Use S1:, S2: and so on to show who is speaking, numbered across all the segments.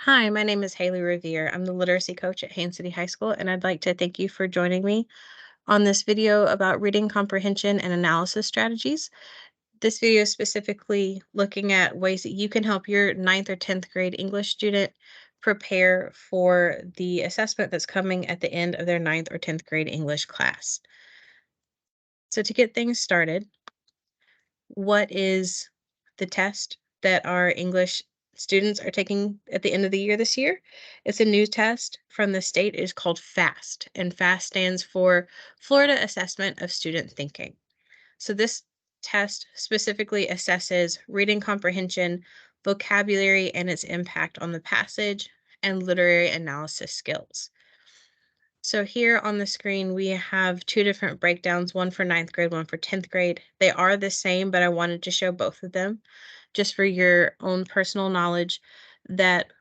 S1: Hi, my name is Haley Revere. I'm the literacy coach at Haines City High School, and I'd like to thank you for joining me on this video about reading comprehension and analysis strategies. This video is specifically looking at ways that you can help your ninth or 10th grade English student prepare for the assessment that's coming at the end of their ninth or 10th grade English class. So, to get things started, what is the test that our English students are taking at the end of the year this year? It's a new test from the state. It is called FAST, and FAST stands for Florida Assessment of Student Thinking. So this test specifically assesses reading comprehension, vocabulary, and its impact on the passage, and literary analysis skills. So here on the screen, we have two different breakdowns, one for ninth grade, one for 10th grade. They are the same, but I wanted to show both of them just for your own personal knowledge that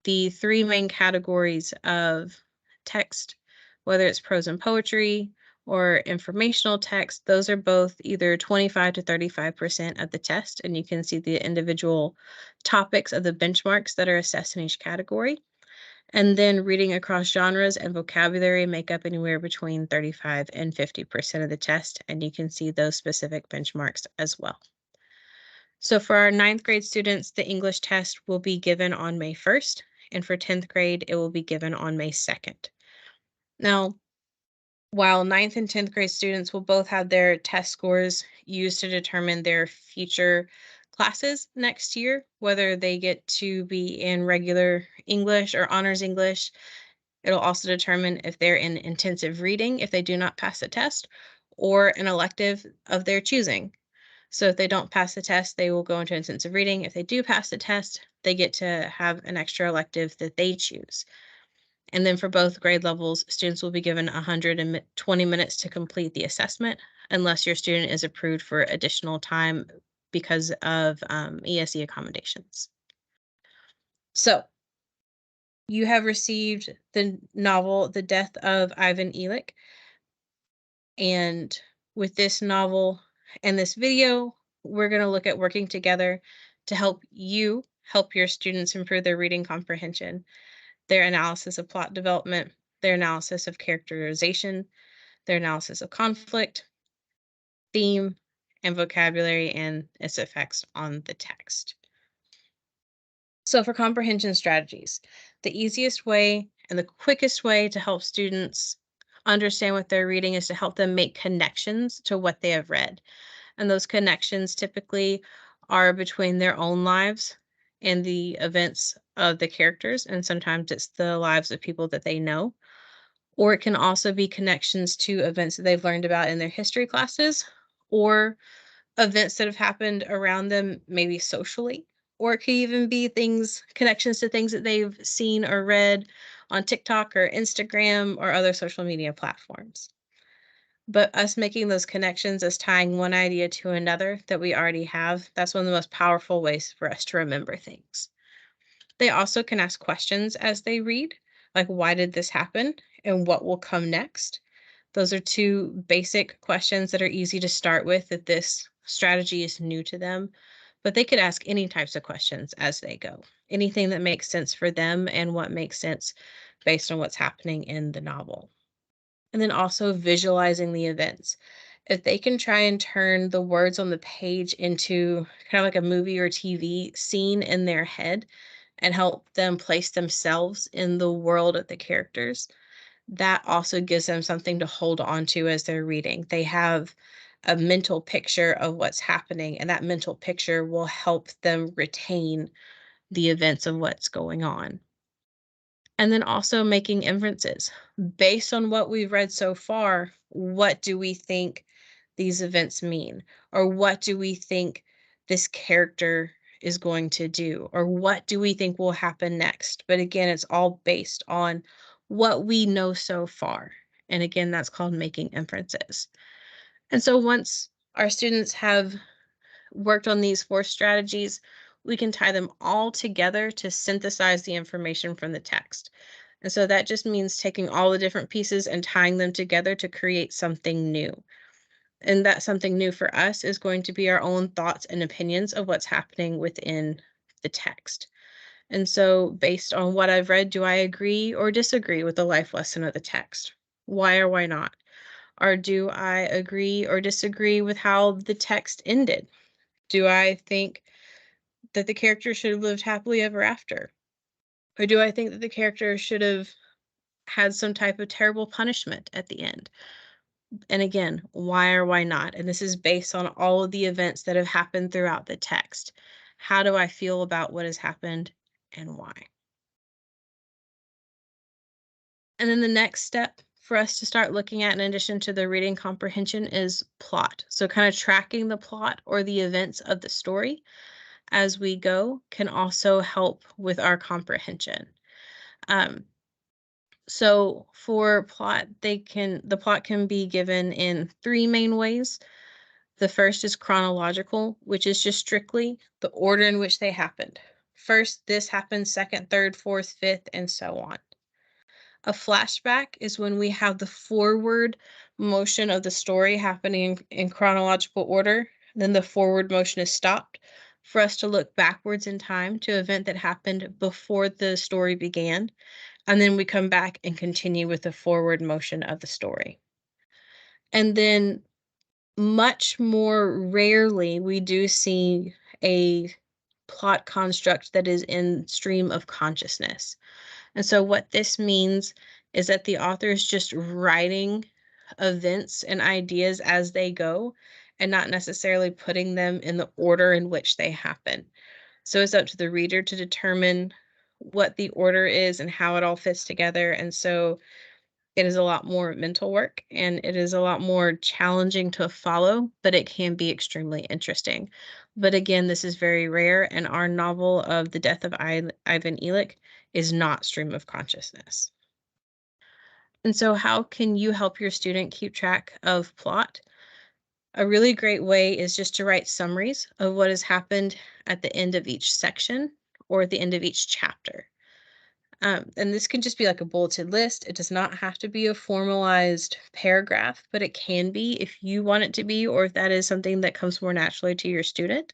S1: the three main categories of text, whether it's prose and poetry or informational text, those are both either 25 to 35% of the test. And you can see the individual topics of the benchmarks that are assessed in each category. And then reading across genres and vocabulary make up anywhere between 35 and 50% of the test, and you can see those specific benchmarks as well. So for our ninth grade students, the English test will be given on May 1st, and for 10th grade, it will be given on May 2nd. Now, while ninth and 10th grade students will both have their test scores used to determine their future classes next year, whether they get to be in regular English or honors English. It'll also determine if they're in intensive reading if they do not pass the test, or an elective of their choosing. So if they don't pass the test, they will go into intensive reading. If they do pass the test, they get to have an extra elective that they choose. And then for both grade levels, students will be given 120 minutes to complete the assessment, unless your student is approved for additional time because of ESE accommodations. So you have received the novel, The Death of Ivan Illich. And with this novel and this video, we're going to look at working together to help you help your students improve their reading comprehension, their analysis of plot development, their analysis of characterization, their analysis of conflict, theme, and vocabulary and its effects on the text. So for comprehension strategies, the easiest way and the quickest way to help students understand what they're reading is to help them make connections to what they have read. And those connections typically are between their own lives and the events of the characters. And sometimes it's the lives of people that they know. Or it can also be connections to events that they've learned about in their history classes, or events that have happened around them, maybe socially, or it could even be connections to things that they've seen or read on TikTok or Instagram or other social media platforms. But us making those connections, as tying one idea to another that we already have, that's one of the most powerful ways for us to remember things. They also can ask questions as they read, like, why did this happen and what will come next? Those are two basic questions that are easy to start with if this strategy is new to them, but they could ask any types of questions as they go. Anything that makes sense for them and what makes sense based on what's happening in the novel. And then also visualizing the events. If they can try and turn the words on the page into kind of like a movie or TV scene in their head and help them place themselves in the world of the characters, that also gives them something to hold on to as they're reading. They have a mental picture of what's happening, and that mental picture will help them retain the events of what's going on. And then also making inferences. Based on what we've read so far, what do we think these events mean? Or what do we think this character is going to do? Or what do we think will happen next? But again, it's all based on what we know so far. And again, that's called making inferences. And so once our students have worked on these four strategies, we can tie them all together to synthesize the information from the text. And so that just means taking all the different pieces and tying them together to create something new. And that something new for us is going to be our own thoughts and opinions of what's happening within the text. And so, based on what I've read, do I agree or disagree with the life lesson of the text? Why or why not? Or do I agree or disagree with how the text ended? Do I think that the character should have lived happily ever after? Or do I think that the character should have had some type of terrible punishment at the end? And again, why or why not? And this is based on all of the events that have happened throughout the text. How do I feel about what has happened and why? And then the next step for us to start looking at, in addition to the reading comprehension, is plot. So, kind of tracking the plot or the events of the story as we go can also help with our comprehension. Um, so for plot, the plot can be given in three main ways. The first is chronological, which is just strictly the order in which they happened. First, this happened, second, third, fourth, fifth, and so on. A flashback is when we have the forward motion of the story happening in chronological order. Then the forward motion is stopped for us to look backwards in time to an event that happened before the story began. And then we come back and continue with the forward motion of the story. And then much more rarely, we do see a plot construct that is in stream of consciousness. And so what this means is that the author is just writing events and ideas as they go and not necessarily putting them in the order in which they happen. So it's up to the reader to determine what the order is and how it all fits together. And so it is a lot more mental work and it is a lot more challenging to follow, but it can be extremely interesting. But again, this is very rare, and our novel of The Death of Ivan Elik is not stream of consciousness. And so, how can you help your student keep track of plot? A really great way is just to write summaries of what has happened at the end of each section or at the end of each chapter. And this can just be like a bulleted list. It does not have to be a formalized paragraph, but it can be if you want it to be, or if that is something that comes more naturally to your student.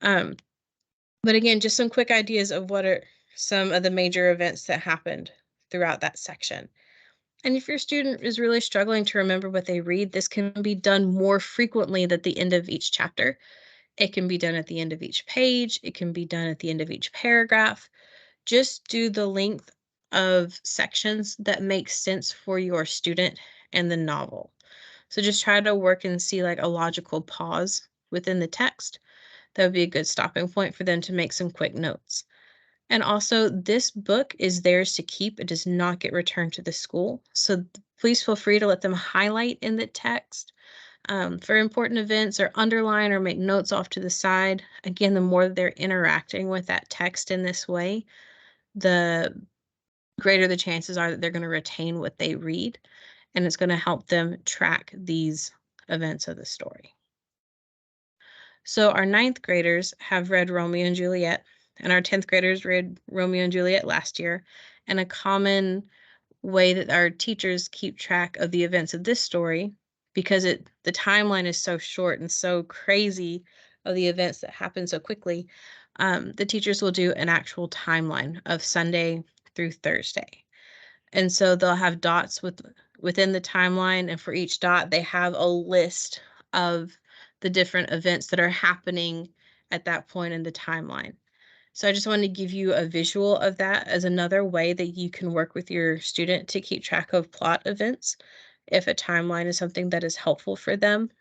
S1: Um, but again, just some quick ideas of what are some of the major events that happened throughout that section. And if your student is really struggling to remember what they read, this can be done more frequently at the end of each chapter. It can be done at the end of each page. It can be done at the end of each paragraph. Just do the length of sections that make sense for your student and the novel. So just try to work and see like a logical pause within the text. That would be a good stopping point for them to make some quick notes. And also, this book is theirs to keep. It does not get returned to the school. So please feel free to let them highlight in the text for important events, or underline or make notes off to the side. Again, the more they're interacting with that text in this way, the greater the chances are that they're going to retain what they read, and it's going to help them track these events of the story. So our ninth graders have read Romeo and Juliet, and our 10th graders read Romeo and Juliet last year. And a common way that our teachers keep track of the events of this story, because the timeline is so short and so crazy of the events that happen so quickly, the teachers will do an actual timeline of Sunday through Thursday. And so they'll have dots within the timeline, and for each dot, they have a list of the different events that are happening at that point in the timeline. So I just want to give you a visual of that as another way that you can work with your student to keep track of plot events if a timeline is something that is helpful for them.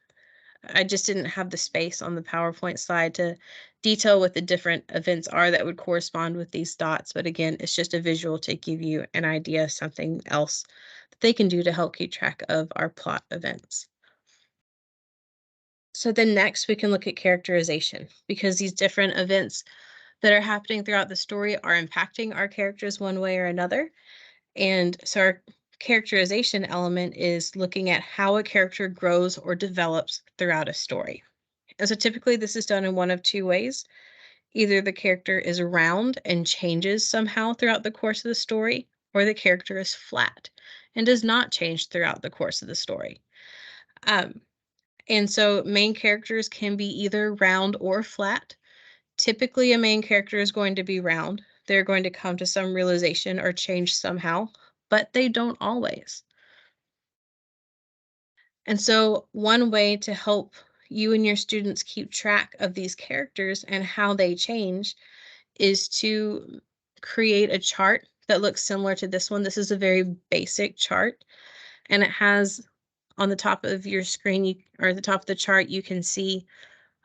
S1: I just didn't have the space on the PowerPoint slide to detail what the different events are that would correspond with these dots. But again, it's just a visual to give you an idea of something else that they can do to help keep track of our plot events. So then next we can look at characterization, because these different events that are happening throughout the story are impacting our characters one way or another. And so our characterization element is looking at how a character grows or develops throughout a story. And so typically this is done in one of two ways. Either the character is round and changes somehow throughout the course of the story, or the character is flat and does not change throughout the course of the story. Um, and so main characters can be either round or flat. Typically, a main character is going to be round they're going to come to some realization or change somehow, but they don't always. And so, one way to help you and your students keep track of these characters and how they change is to create a chart that looks similar to this one. This is a very basic chart, and it has on the top of your screen, or the top of the chart, you can see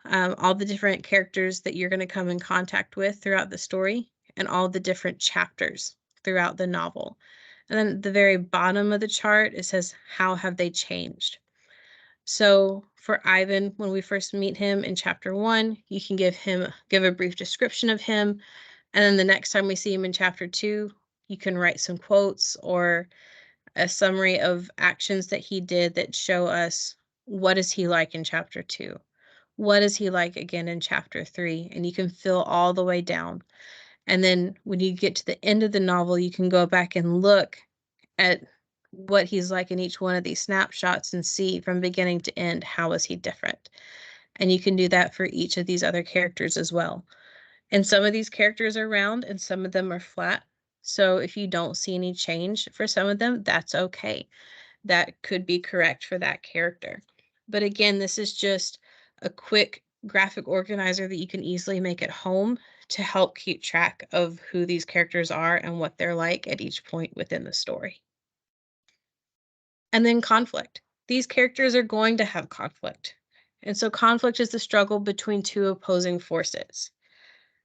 S1: all the different characters that you're going to come in contact with throughout the story and all the different chapters throughout the novel. And then at the very bottom of the chart, it says, how have they changed? So for Ivan, when we first meet him in chapter 1, you can give a brief description of him, and then the next time we see him in chapter 2, you can write some quotes or a summary of actions that he did that show us what is he like in chapter 2. What is he like again in chapter 3? And you can fill all the way down. And then when you get to the end of the novel, you can go back and look at what he's like in each one of these snapshots and see from beginning to end, how is he different? And you can do that for each of these other characters as well. And some of these characters are round and some of them are flat. So if you don't see any change for some of them, that's okay. That could be correct for that character. But again, this is just a quick graphic organizer that you can easily make at home to help keep track of who these characters are and what they're like at each point within the story. And then conflict. These characters are going to have conflict. And so conflict is the struggle between two opposing forces.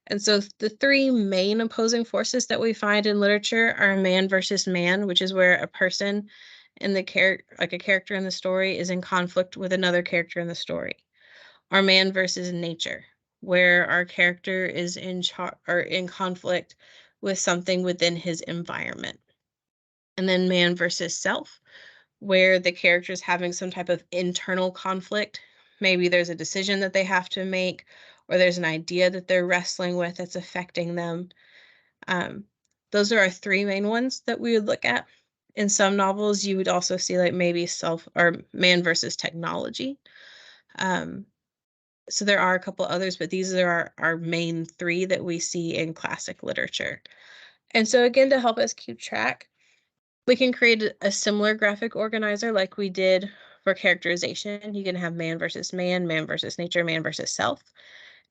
S1: And so the three main opposing forces that we find in literature are man versus man, which is where a person in the like a character in the story is in conflict with another character in the story. Or man versus nature, where our character is or in conflict with something within his environment. And then man versus self, where the character is having some type of internal conflict. Maybe there's a decision that they have to make, or there's an idea that they're wrestling with that's affecting them. Um, those are our three main ones that we would look at. In some novels, you would also see like maybe self or man versus technology. Um, so there are a couple others, but these are our main three that we see in classic literature. And so again, to help us keep track, we can create a similar graphic organizer like we did for characterization. You can have man versus nature, man versus self.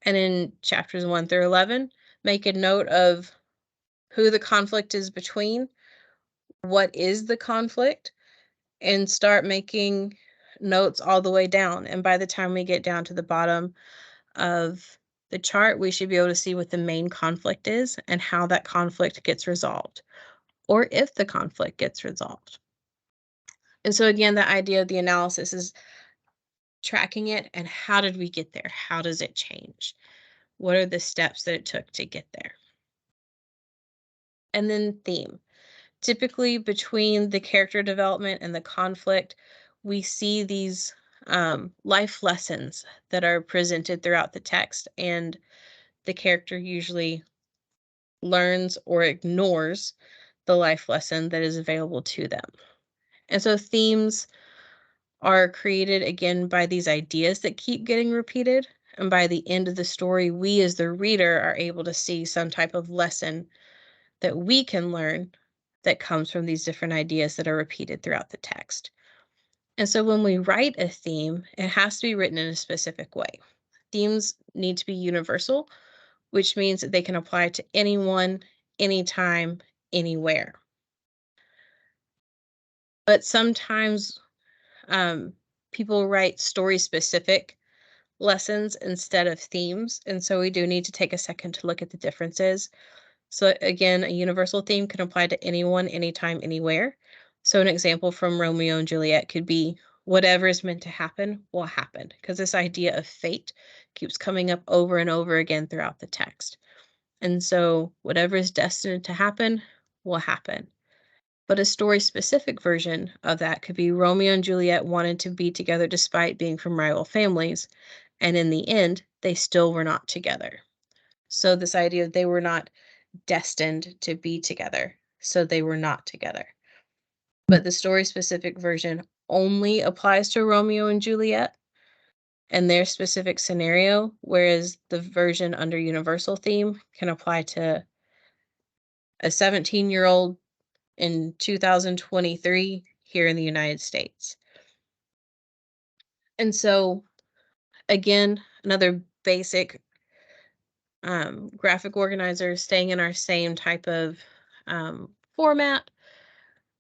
S1: And in chapters 1 through 11, make a note of who the conflict is between, what is the conflict, and start making notes all the way down. And by the time we get down to the bottom of the chart, we should be able to see what the main conflict is and how that conflict gets resolved, or if the conflict gets resolved. And so again, the idea of the analysis is tracking it and how did we get there? How does it change? What are the steps that it took to get there? And then theme. Typically between the character development and the conflict, we see these life lessons that are presented throughout the text, and the character usually learns or ignores the life lesson that is available to them. And so themes are created again by these ideas that keep getting repeated. And by the end of the story, we as the reader are able to see some type of lesson that we can learn that comes from these different ideas that are repeated throughout the text. And so when we write a theme, it has to be written in a specific way. Themes need to be universal, which means that they can apply to anyone, anytime, anywhere. But sometimes people write story specific lessons instead of themes. And so we do need to take a second to look at the differences. So again, a universal theme can apply to anyone, anytime, anywhere. So an example from Romeo and Juliet could be whatever is meant to happen will happen, because this idea of fate keeps coming up over and over again throughout the text. And so whatever is destined to happen will happen. But a story specific version of that could be Romeo and Juliet wanted to be together despite being from rival families. And in the end, they still were not together. So this idea that they were not destined to be together. So they were not together. But the story specific version only applies to Romeo and Juliet and their specific scenario, whereas the version under universal theme can apply to a 17-year-old in 2023 here in the United States. And so, again, another basic graphic organizer, staying in our same type of format.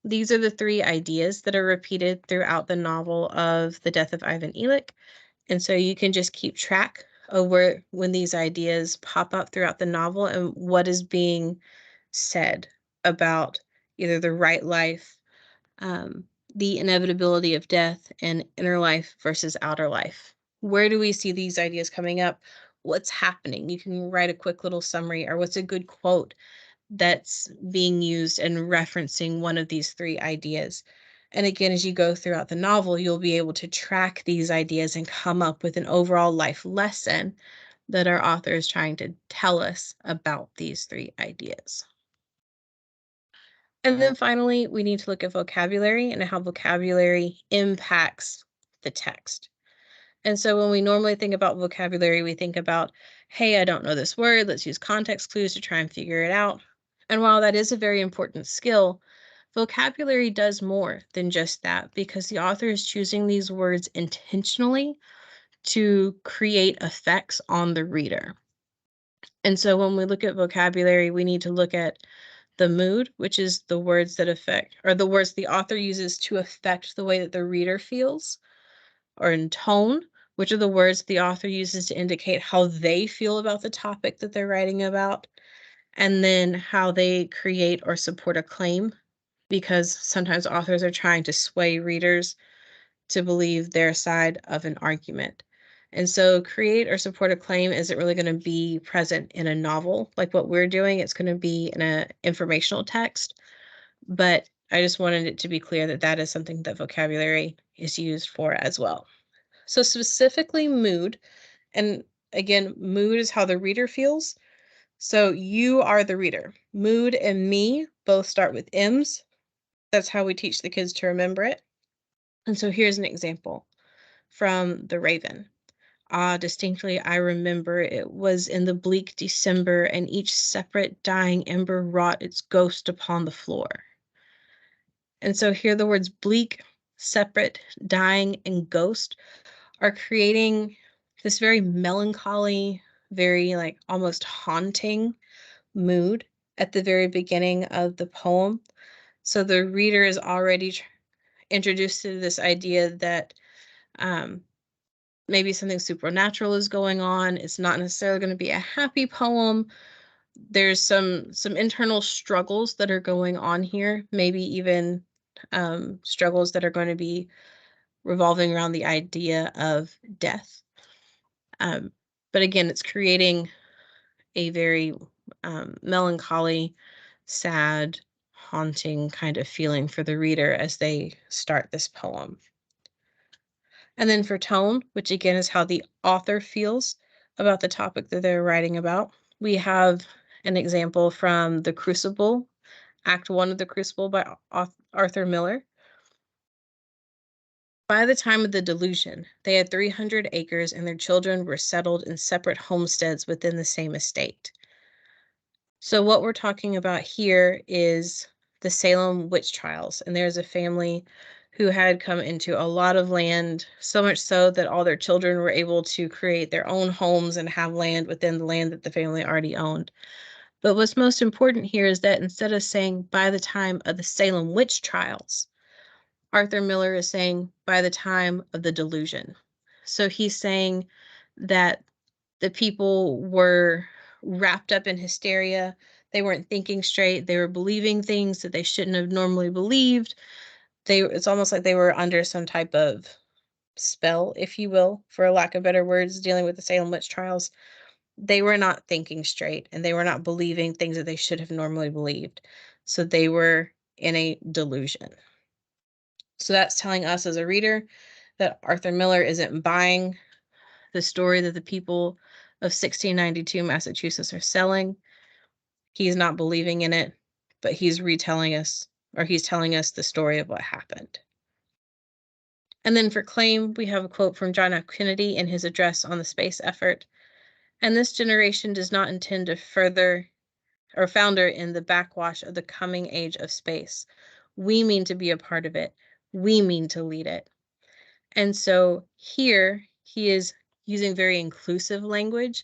S1: These are the three ideas that are repeated throughout the novel of The Death of Ivan Illich. And so you can just keep track of when these ideas pop up throughout the novel and what is being said about either the right life, um, the inevitability of death, and inner life versus outer life. Where do we see these ideas coming up? What's happening? You can write a quick little summary, or what's a good quote that's being used and referencing one of these three ideas. And again, as you go throughout the novel, you'll be able to track these ideas and come up with an overall life lesson that our author is trying to tell us about these three ideas. And then finally, we need to look at vocabulary and how vocabulary impacts the text. And so when we normally think about vocabulary, we think about, hey, I don't know this word. Let's use context clues to try and figure it out. And while that is a very important skill, vocabulary does more than just that, because the author is choosing these words intentionally to create effects on the reader. And so when we look at vocabulary, we need to look at the mood, which is the words that affect, or the words the author uses to affect the way that the reader feels, or in tone, which are the words the author uses to indicate how they feel about the topic that they're writing about, and then how they create or support a claim, because sometimes authors are trying to sway readers to believe their side of an argument. And so create or support a claim isn't really going to be present in a novel like what we're doing. It's going to be in an informational text. But I just wanted it to be clear that that is something that vocabulary is used for as well. So specifically mood, and again, mood is how the reader feels. So you are the reader. Mood and me both start with M's. That's how we teach the kids to remember it. And so here's an example from The Raven. Ah, distinctly I remember it was in the bleak December, and each separate dying ember wrought its ghost upon the floor. And so here the words bleak, separate, dying, and ghost are creating this very melancholy, very like almost haunting mood at the very beginning of the poem. So the reader is already introduced to this idea that um, maybe something supernatural is going on. It's not necessarily going to be a happy poem. There's some internal struggles that are going on here, maybe even struggles that are going to be revolving around the idea of death. Um, but again, it's creating a very melancholy, sad, haunting kind of feeling for the reader as they start this poem. And then for tone, which again is how the author feels about the topic that they're writing about, we have an example from The Crucible, Act 1 of The Crucible by Arthur Miller. By the time of the delusion, they had 300 acres and their children were settled in separate homesteads within the same estate. So what we're talking about here is the Salem witch trials, and there's a family who had come into a lot of land, so much so that all their children were able to create their own homes and have land within the land that the family already owned. But what's most important here is that instead of saying by the time of the Salem witch trials, Arthur Miller is saying by the time of the delusion. So he's saying that the people were wrapped up in hysteria. They weren't thinking straight. They were believing things that they shouldn't have normally believed. It's almost like they were under some type of spell, if you will, for lack of better words, dealing with the Salem witch trials. They were not thinking straight, and they were not believing things that they should have normally believed. So they were in a delusion. So that's telling us as a reader that Arthur Miller isn't buying the story that the people of 1692 Massachusetts are selling. He's not believing in it, but he's retelling us, or he's telling us the story of what happened. And then for claim, we have a quote from John F. Kennedy in his address on the space effort. And this generation does not intend to further or founder in the backwash of the coming age of space. We mean to be a part of it. We mean to lead it. And so here he is using very inclusive language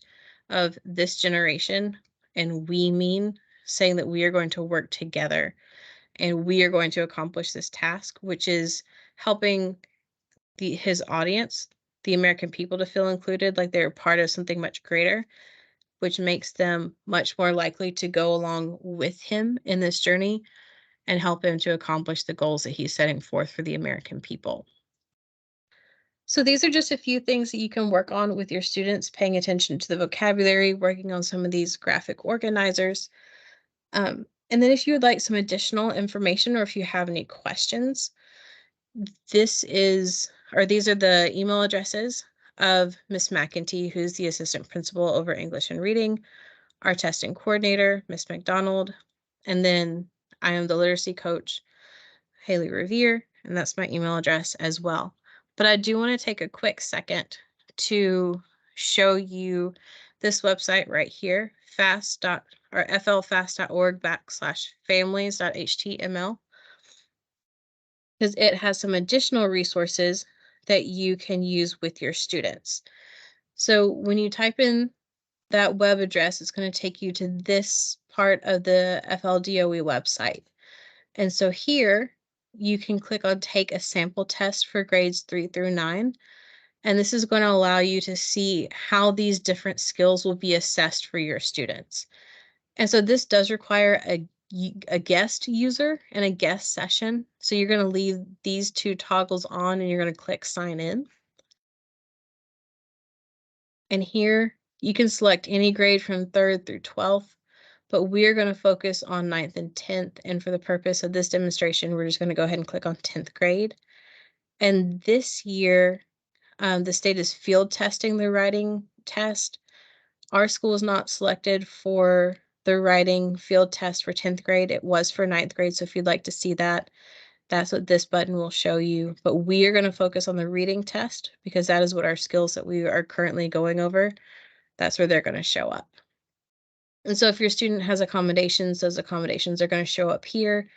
S1: of this generation, and we mean saying that we are going to work together and we are going to accomplish this task, which is helping his audience, the American people, to feel included, like they're part of something much greater, which makes them much more likely to go along with him in this journey and help him to accomplish the goals that he's setting forth for the American people. So these are just a few things that you can work on with your students, paying attention to the vocabulary, working on some of these graphic organizers. And then if you would like some additional information or if you have any questions, these are the email addresses of Miss McEntee, who's the assistant principal over English and Reading, our testing coordinator, Miss McDonald, and then I am the literacy coach, Haley Revere, and that's my email address as well. But I do want to take a quick second to show you this website right here, flfast.org/families.html, because it has some additional resources that you can use with your students. So when you type in that web address, it's going to take you to this part of the FLDOE website. And so here you can click on take a sample test for grades 3 through 9. And this is going to allow you to see how these different skills will be assessed for your students. And so this does require a guest user and a guest session. So you're going to leave these two toggles on and you're going to click sign in. And here you can select any grade from 3rd through 12th, but we're going to focus on 9th and 10th. And for the purpose of this demonstration, we're just going to go ahead and click on 10th grade. And this year, the state is field testing the writing test. Our school is not selected for the writing field test for 10th grade. It was for 9th grade. So if you'd like to see that, that's what this button will show you. But we are going to focus on the reading test because that is what our skills that we are currently going over, that's where they're going to show up. And so if your student has accommodations, those accommodations are going to show up here.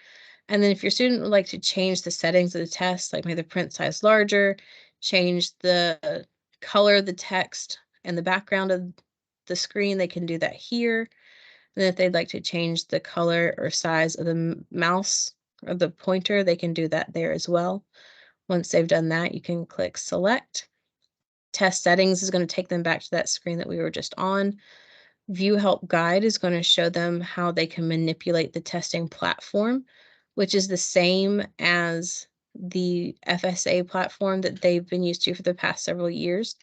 S1: And then if your student would like to change the settings of the test, like make the print size larger, change the color of the text and the background of the screen, they can do that here. And if they'd like to change the color or size of the mouse or the pointer, they can do that there as well. Once they've done that, you can click select. Test settings is going to take them back to that screen that we were just on. View Help Guide is going to show them how they can manipulate the testing platform, which is the same as the FSA platform that they've been used to for the past several years.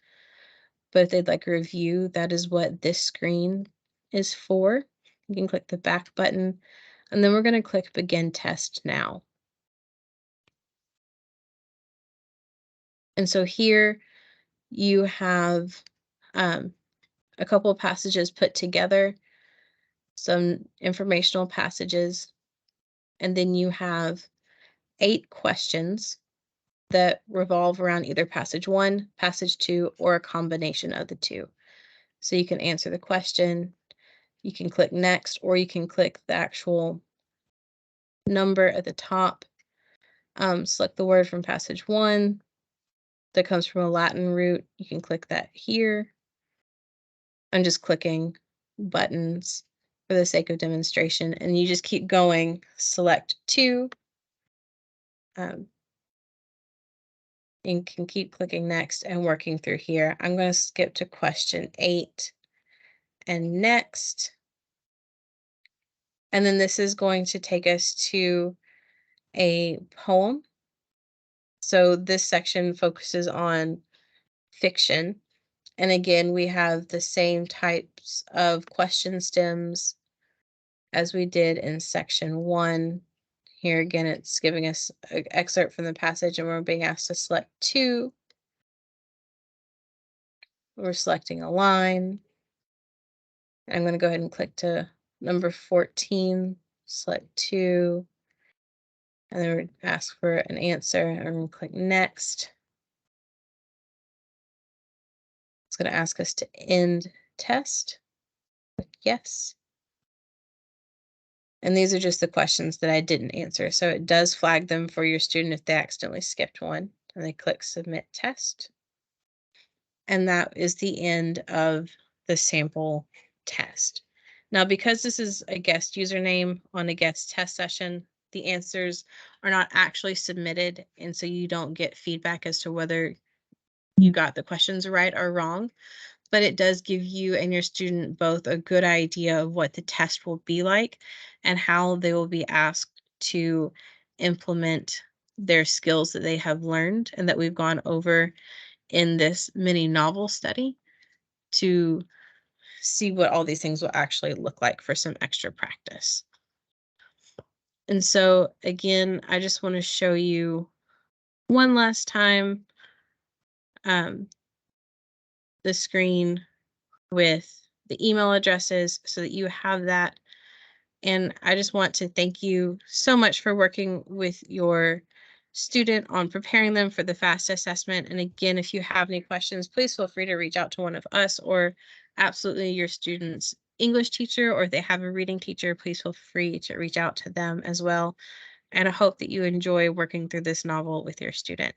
S1: But if they'd like a review, that is what this screen is for. You can click the back button, and then we're going to click Begin Test Now. And so here you have a couple of passages put together, some informational passages, and then you have 8 questions that revolve around either passage 1, passage 2, or a combination of the two. So you can answer the question, you can click next, or you can click the actual number at the top. Select the word from passage 1 that comes from a Latin root. You can click that here. I'm just clicking buttons for the sake of demonstration, and you just keep going. Select 2. You can keep clicking next and working through here. I'm going to skip to question 8 and next. And then this is going to take us to a poem. So this section focuses on fiction. And again, we have the same types of question stems as we did in section 1. Here again, it's giving us an excerpt from the passage and we're being asked to select 2. We're selecting a line. I'm going to go ahead and click to number 14, select 2, and then we ask for an answer. I'm going to click next. It's going to ask us to end test. Click yes. And these are just the questions that I didn't answer. So it does flag them for your student if they accidentally skipped one, and they click submit test. And that is the end of the sample test. Now, because this is a guest username on a guest test session, the answers are not actually submitted. And so you don't get feedback as to whether you got the questions right or wrong. But it does give you and your student both a good idea of what the test will be like and how they will be asked to implement their skills that they have learned and that we've gone over in this mini novel study to see what all these things will actually look like for some extra practice. And so, again, I just want to show you one last time um, the screen with the email addresses so that you have that. And I just want to thank you so much for working with your student on preparing them for the FAST assessment. And again, if you have any questions, please feel free to reach out to one of us or absolutely your student's English teacher, or if they have a reading teacher, please feel free to reach out to them as well. And I hope that you enjoy working through this novel with your student.